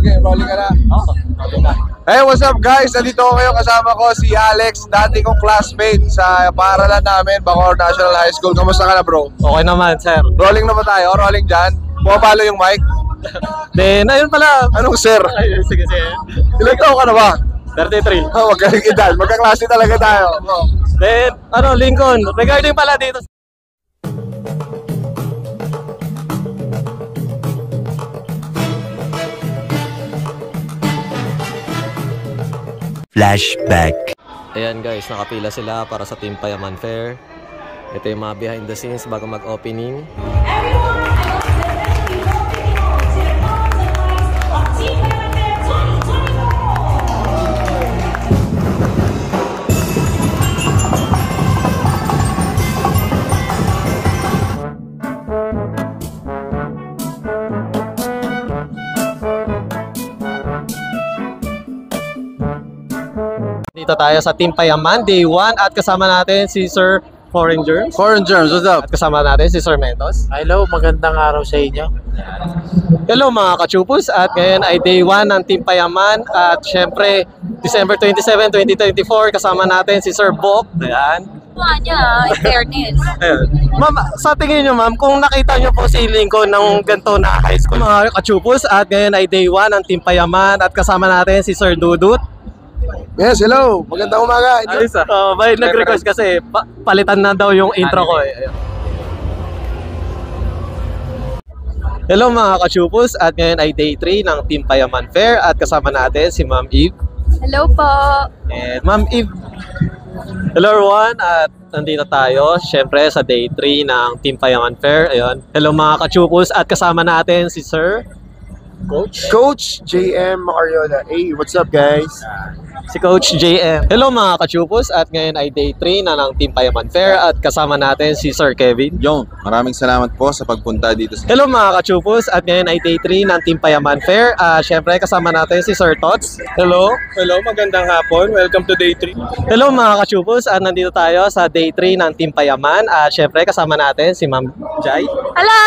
Okay, rolling ka na. Oo, okay na. Hey, what's up guys? Nandito ko ngayon, kasama ko si Alex, dati kong classmate sa paaralan namin, Bacoor National High School. Kamusta ka na, bro? Okay naman, sir. Rolling na ba tayo? Rolling dyan? Pumapalo yung mic? Then, ayun pala. Anong sir? Ay, sige. Ilang taon ka na ba? 33. Oh, magaling edad. Magkaklase talaga tayo. Then, Lincoln, regarding pala dito. Flashback. Ayan guys, nakapila sila para sa Team Payaman Fair. Ito yung mga behind the scenes bago mag-opening. Dito tayo sa Team Payaman, Day 1 at kasama natin si Sir Foreign Germs. Foreign Germs, what's up? At kasama natin si Sir Mentos. Hello, magandang araw sa inyo. Hello mga kachupos, at ngayon ay Day 1 ng Team Payaman at syempre December 27, 2024 kasama natin si Sir Bok. Ayan. In fairness. Ayan. Ma'am, sa tingin nyo ma'am, kung nakita nyo po si Lincoln ng ganito na high school mga kachupos, at ngayon ay Day 1 ng Team Payaman at kasama natin si Sir Dudut. Yes, hello. Magandang umaga. Ayos may nag-request kasi palitan na daw yung intro ko eh. Ayun. Hello mga kachupos, at ngayon ay Day 3 ng Team Payaman Fair at kasama natin si Ma'am Eve. Hello po. And Ma'am Eve. Hello everyone, at nandito tayo syempre sa Day 3 ng Team Payaman Fair. Ayun. Hello mga kachupos, at kasama natin si Sir Coach JM Macariola. Hey, what's up guys? si Coach JM. Hello mga kachupos, at ngayon ay Day 3 na ng Team Payaman Fair at kasama natin si Sir Kevin. Yon, maraming salamat po sa pagpunta dito sa... Hello mga kachupos, at ngayon ay Day 3 ng Team Payaman Fair. Syempre kasama natin si Sir Tots. Hello, magandang hapon. Welcome to Day 3. Hello mga kachupos, at nandito tayo sa Day 3 ng Team Payaman. Syempre kasama natin si Ma'am Jai. Hello!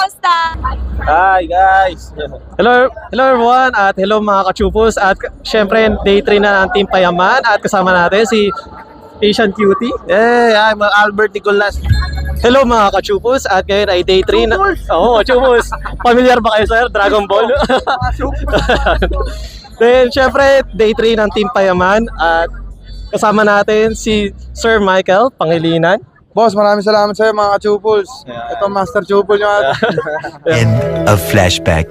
Kamusta? Hi guys! Hello everyone, at hello mga kachupos, at syempre Day 3 na ng Team Payaman at kasama natin si Asian Cutie. Hey, I'm Albert Nicolas. Hello mga kachupos, at ngayon ay Day 3 na... Oo, kachupos! Familiar ba kayo sir? Dragon Ball? Then syempre Day 3 ng Team Payaman at kasama natin si Sir Michael Pangilinan. Boss, maraming salamat sa'yo mga kachupols. Ito Master Chupol yung ato. End of flashback.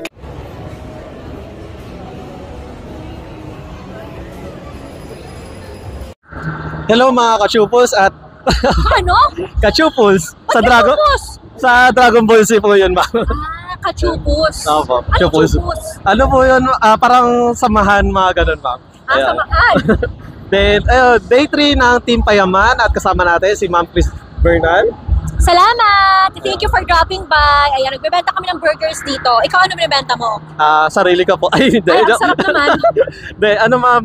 Hello mga kachupos, at Ano? kachupos sa Kachupos? Dragon Ball Z po yun ma'am. Kachupos. Opo, Ano chupos. chupos? Ano po yun? Parang samahan mga ganun ma'am. Ayan. Samahan. Then, Day 3 ng Team Payaman at kasama natin si Ma'am Chris Bernal. Salamat! Thank you for dropping by. Ayan, nagbebenta kami ng burgers dito. Ikaw ano binibenta mo? Sarili ko po. Ay, hindi. Ay, ang sarap naman. De, ano ma'am,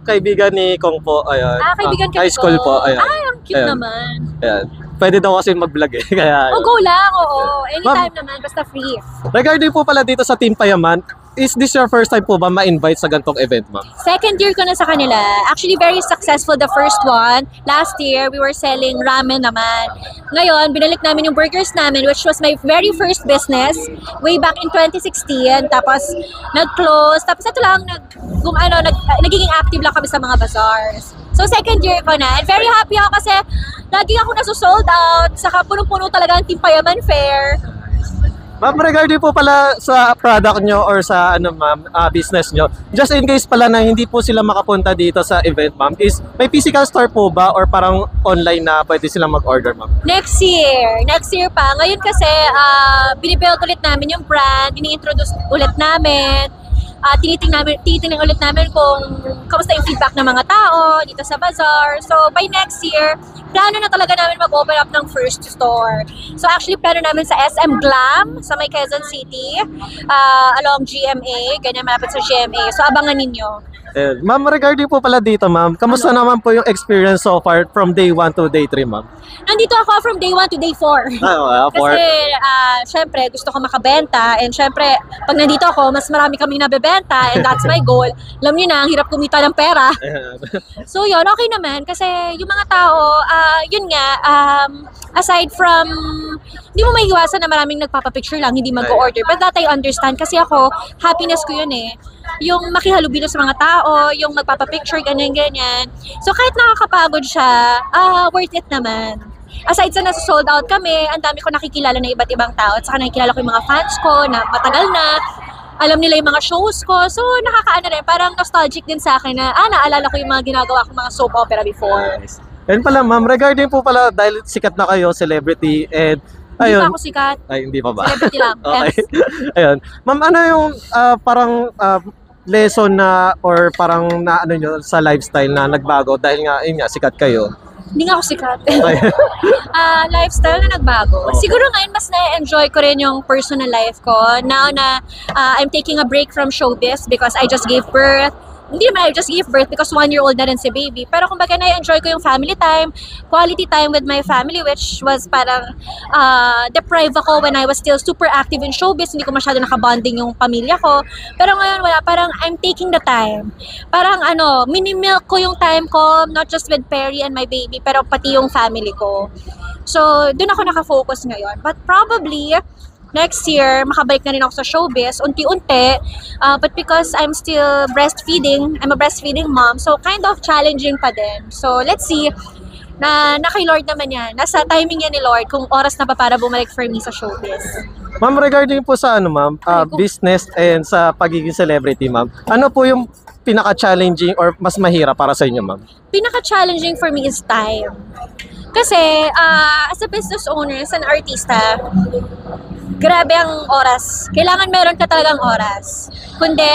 kaibigan ni Kong po. Ayun. Kaibigan ka high school nito. po. Ayun. Ay, ang cute Ayun. naman. Ayan. Pwede daw kasi mag-vlog eh. Kaya, Oh, go lang, oo. Anytime naman, basta free. regarding po pala dito sa Team Payaman, is this your first time po ba ma-invite sa gantong event ma'am? Second year ko na sa kanila. Actually, very successful the first one. Last year, we were selling ramen naman. Ngayon, binalik namin yung burgers namin, which was my very first business way back in 2016. Tapos, nag-close. Tapos, ito lang, nagiging active lang kami sa mga bazaars. So, second year ko na. And very happy ako kasi lagi ako nasusold out. Saka punong-puno talaga ang Team Payaman Fair. Ma'am, regarding po pala sa product nyo or sa business nyo, just in case pala na hindi po sila makapunta dito sa event ma'am, is may physical store po ba or parang online na pwede silang mag-order ma'am? Next year pa. Ngayon kasi, binibuild ulit namin yung brand, ini-introduce ulit namin. Tinitingnan ulit namin kung kamusta yung feedback ng mga tao dito sa bazaar. So by next year, plano na talaga namin mag-open up ng first store. So actually, plano namin sa SM Glam, sa may Quezon City, along GMA, ganyan malapit sa GMA. So abangan ninyo. Ma'am, regarding po pala dito, ma'am, kamusta naman po yung experience so far from day 1 to day 3, ma'am? Nandito ako from day 1 to day 4. Kasi, syempre, gusto ko makabenta. And syempre, pag nandito ako, mas marami kaming nabebenta. And that's my goal. Alam niyo na, ang hirap kumita ng pera. So, yun, okay naman. Kasi yung mga tao, yun nga, aside from, hindi mo maiiwasan na maraming nagpapapicture lang, hindi mag-order. But that I understand. Kasi ako, happiness ko yun eh. Yung makihalubilo sa mga tao, yung magpapapicture, ganyan-ganyan. So, kahit nakakapagod siya, worth it naman. Aside sa nasa sold out kami, ang dami ko nakikilala na iba't ibang tao. At saka nakikilala ko yung mga fans ko na matagal na. Alam nila yung mga shows ko. So, nakakaano rin. Parang nostalgic din sa akin na, naalala ko yung mga ginagawa ko mga soap opera before. And pala, ma'am, regarding po pala, dahil sikat na kayo, celebrity, and Hindi ayun. pa ako sikat. Ay, hindi pa ba? Celebrity lang. Okay. Yes. Ayun. Ma'am, ano yung parang lesson na or parang na ano nyo sa lifestyle na nagbago dahil nga, yun nga, sikat kayo? Hindi nga ako sikat. Lifestyle na nagbago. Siguro ngayon mas na-enjoy ko rin yung personal life ko. Now na I'm taking a break from showbiz because I just gave birth. Hindi naman I just gave birth because 1-year-old na rin si baby. Pero kumbaga na-enjoy ko yung family time, quality time with my family, which was parang deprived ako when I was still super active in showbiz. Hindi ko masyado nakabonding yung pamilya ko. Pero ngayon wala, parang I'm taking the time. Parang mini-milk ko yung time ko, not just with Perry and my baby, pero pati yung family ko. So, dun ako nakafocus ngayon. But probably, next year, makabalik na rin ako sa showbiz, unti-unti. But because I'm still breastfeeding, I'm a breastfeeding mom, so kind of challenging pa din. So let's see, na kay Lord naman yan. Nasa timing yan ni Lord kung oras na ba para bumalik for me sa showbiz. Ma'am, regarding po sa ma'am, business and sa pagiging celebrity, ma'am, ano po yung pinaka-challenging or mas mahirap para sa inyo, ma'am? Pinaka-challenging for me is time. Kasi, as a business owner, as an artista, grabe ang oras. Kailangan meron ka talagang oras. Kundi,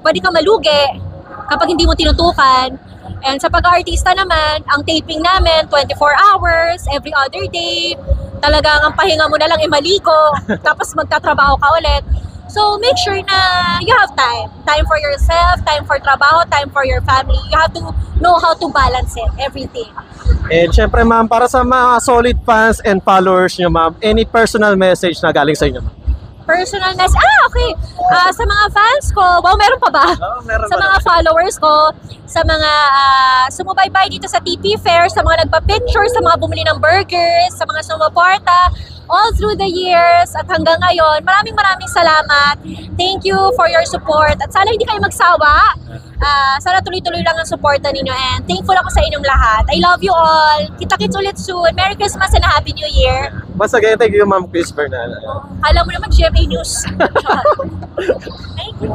pwede kang malugi kapag hindi mo tinutukan. And sa pag-artista naman, ang taping namin, 24 hours, every other day. Talagang ang pahinga mo na lang maligo, tapos magtatrabaho ka ulit. So, make sure na you have time. Time for yourself, time for trabaho, time for your family. You have to know how to balance it, everything. And syempre, ma'am, para sa mga solid fans and followers nyo, ma'am, any personal message na galing sa inyo, ma'am? Personal message. Okay. Sa mga fans ko, wow, meron pa ba? Meron Sa mga followers ko, sa mga sumubaybay dito sa TP Fair, sa mga nagpa-picture, sa mga bumili ng burgers, sa mga sumuporta, all through the years at hanggang ngayon, maraming salamat. Thank you for your support. At sana hindi kayo magsawa. Sana tuloy-tuloy lang ang suporta ninyo and thankful ako sa inyong lahat. I love you all. Kita-kits ulit soon. Merry Christmas and a Happy New Year. Once again, thank you, Ma'am Chris Bernal. Alam mo naman, GMA News. Thank you.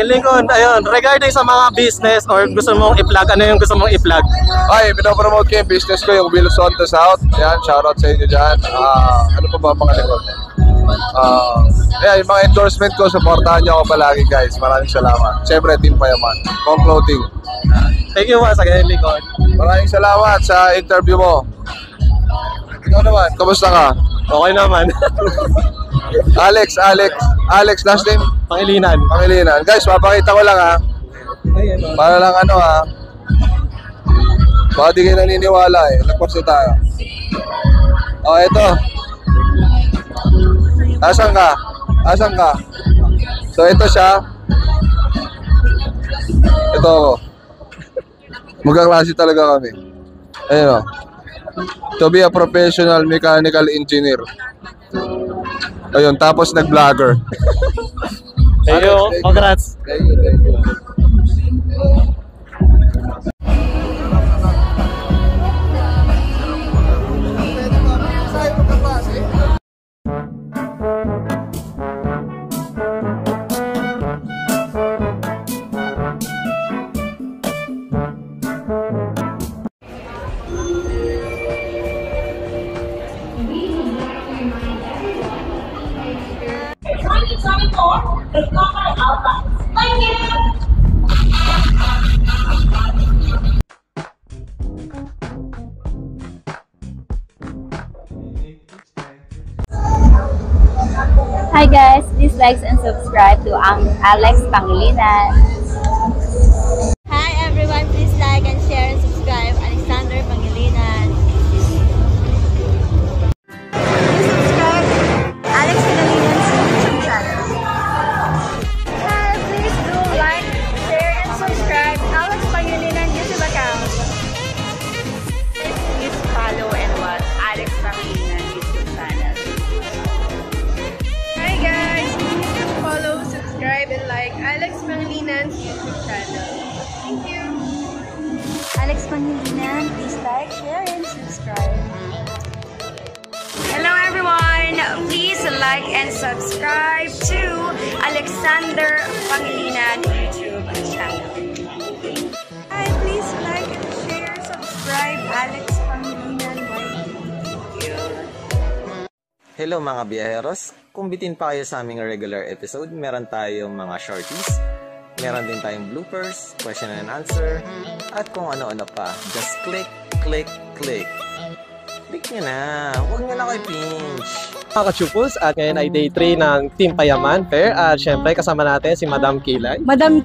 Lincoln, ayun, regarding sa mga business or gusto mong i-plug, ano yung gusto mong i-plug? Ay, pinopromote ko yung business ko, yung Wilson to South. Yan, shoutout sa inyo dyan. Ano pa ba mga likod? Yung mga endorsement ko, supportahan nyo ako palagi guys. Maraming salamat. Siyempre, Team Payaman. Kong Clothing. Thank you once again, Lincoln. Maraming salamat sa interview mo. Ikaw naman, kamusta ka? Okay naman. Alex, last name? Pangilinan. Pangilinan. Guys, papakita ko lang ha. Para lang ano ha. Baka di kayo naniniwala eh. Nagpost na tayo. Oh, ito. Asan ka? So, ito siya. Ito ako. Magkaklase talaga kami. Ayun o. To be a professional mechanical engineer. Ayun, tapos nag-vlogger. Thank you. Congrats. Thank you. Hi guys, please like and subscribe to Alex Pangilinan. Hi everyone, please like and share and subscribe Alexander Pangilinan. Subscribe Alex Pangilinan's YouTube channel. Hi, please do like, share and subscribe Alex Pangilinan YouTube account. Please follow and watch Alex Pangilinan YouTube channel. Hi guys, please follow, subscribe and like Alex Pangilinan's YouTube channel. Thank you. Alex Pangilinan, please like, share and subscribe. Hello everyone, please like and subscribe to Alexander Pangilinan YouTube channel. Hi, please like and share, subscribe Alex Pangilinan YouTube. Hello mga biyaheros, kung bitin pa kayo sa aming regular episode, meron tayong mga shorties, meron din tayong bloopers, question and answer, at kung ano-ano pa. Just click, click, click. Click nyo na, huwag nyo na kayo pinch. Mga ka-chupos, at ngayon ay day 3 ng Team Payaman Fair. At syempre kasama natin si Madam Kilay. Madam